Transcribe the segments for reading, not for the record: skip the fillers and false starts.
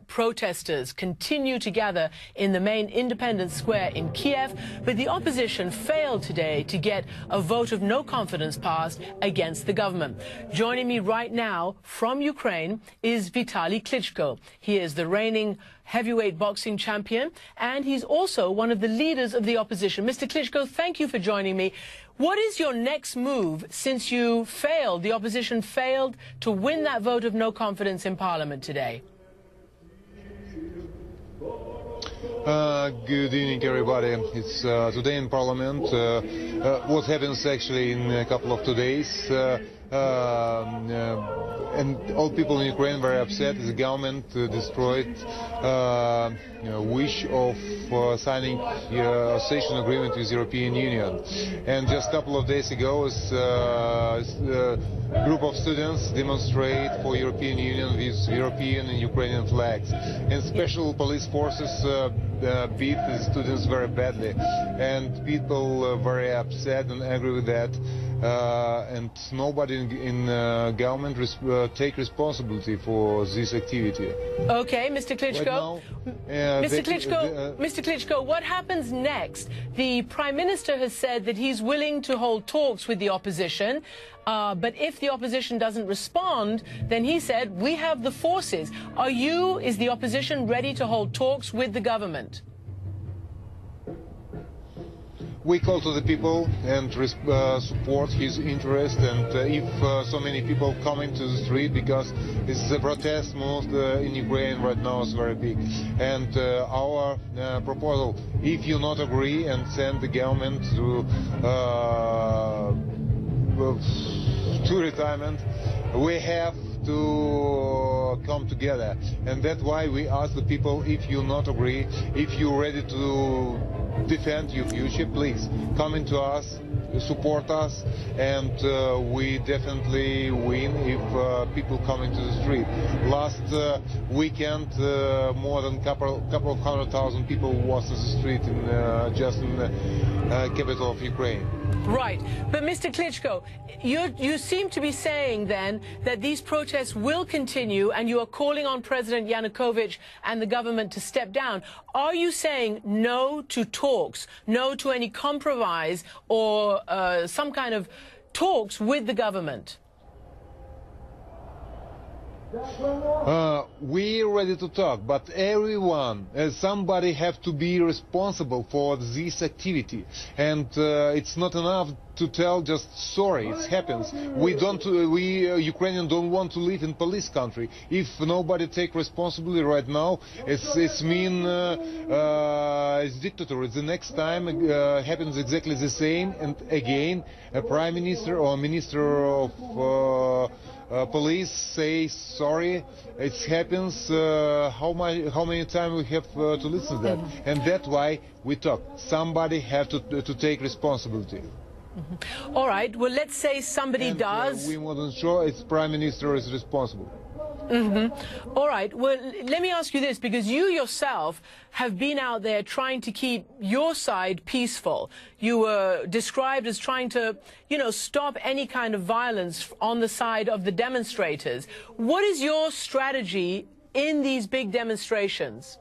Protesters continue to gather in the main Independence Square in Kiev, but the opposition failed today to get a vote of no confidence passed against the government. Joining me right now from Ukraine is Vitali Klitschko. He is the reigning heavyweight boxing champion, and he's also one of the leaders of the opposition. Mr. Klitschko, thank you for joining me. What is your next move since you failed, the opposition failed to win that vote of no confidence in Parliament today? Good evening, everybody. It's today in Parliament. What happens actually in a couple of days, and all people in Ukraine very upset. The government destroyed wish of signing association agreement with European Union. And just a couple of days ago, a group of students demonstrate for European Union with European and Ukrainian flags. And special police forces beat the students very badly. And people are very upset and angry with that. And nobody in government take responsibility for this activity. Okay, Mr. Klitschko. Right now, Mr. Klitschko, what happens next? The Prime Minister has said that he's willing to hold talks with the opposition, but if the opposition doesn't respond, then he said, we have the forces. Is the opposition ready to hold talks with the government? We call to the people and support his interest, and if so many people come into the street, because it's the protest most in Ukraine right now is very big. And our proposal, if you not agree and send the government to retirement, we have to come together. And that's why we ask the people, if you not agree, if you're ready to defend your future, please come into us, support us, and we definitely win if people come into the street. Last weekend, more than couple of 100,000 people was in the street just in the capital of Ukraine. Right, but Mr. Klitschko, you seem to be saying then that these protests will continue and you are calling on President Yanukovych and the government to step down. Are you saying no to talks, no to any compromise or some kind of talks with the government? We're ready to talk, but everyone, somebody have to be responsible for this activity, and it's not enough to tell just sorry, it happens. We Ukrainians don't want to live in police country. If nobody take responsibility right now, it's mean it's dictator. The next time happens exactly the same, and again a prime minister or minister of police say sorry, it happens. How many times we have to listen to that? And that's why we talk. Somebody have to take responsibility. All right, well, let's say somebody does. We wasn't sure it's Prime Minister is responsible. All right, well, let me ask you this, because you yourself have been out there trying to keep your side peaceful. You were described as trying to, stop any kind of violence on the side of the demonstrators. What is your strategy in these big demonstrations?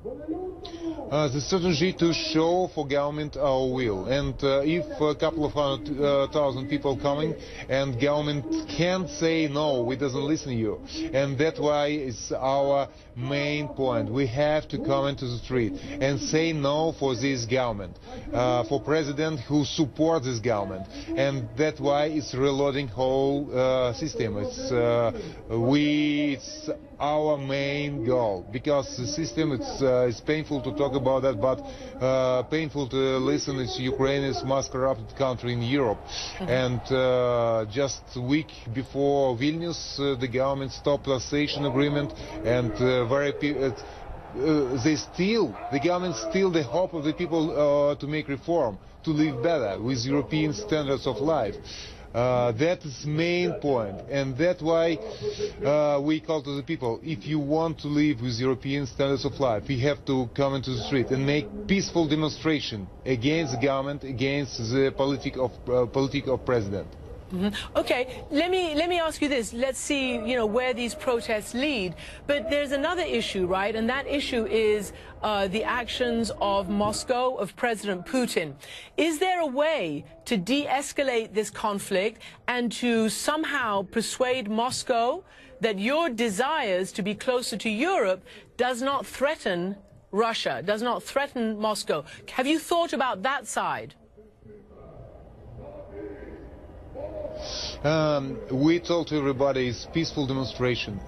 The strategy to show for government our will, and if a couple of 100,000 people coming and government can't say no, we doesn't listen to you, and that's why it's our main point. We have to come into the street and say no for this government, for president who supports this government, and that's why it's reloading whole system. It's our main goal, because the system, it's painful to talk about that, but painful to listen. It's Ukraine is most corrupted country in Europe, and just a week before Vilnius, the government stopped the association agreement, and the government steal the hope of the people to make reform, to live better with European standards of life. That is main point, and that's why we call to the people, if you want to live with European standards of life, you have to come into the street and make peaceful demonstration against the government, against the politic of president. Okay, let me ask you this. Let's see, where these protests lead. But there's another issue, right? And that issue is the actions of Moscow, of President Putin. Is there a way to de-escalate this conflict and to somehow persuade Moscow that your desires to be closer to Europe does not threaten Russia, does not threaten Moscow? Have you thought about that side? We told everybody it's peaceful demonstration.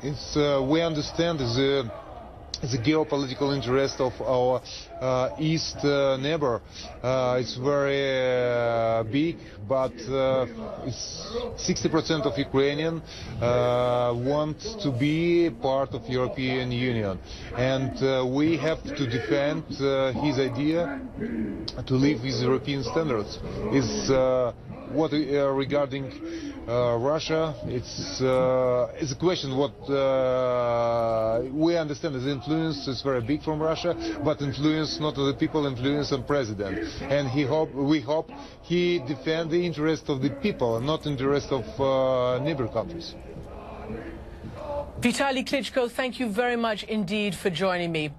We understand the geopolitical interest of our east neighbor. It's very big, but 60% of Ukrainian want to be part of European Union, and we have to defend his idea to live with European standards. Regarding Russia, it's a question what we understand is influence is very big from Russia, but influence not on the people, influence on president, and we hope he defend the interest of the people and not interest of neighbor countries. Vitali Klitschko, thank you very much indeed for joining me.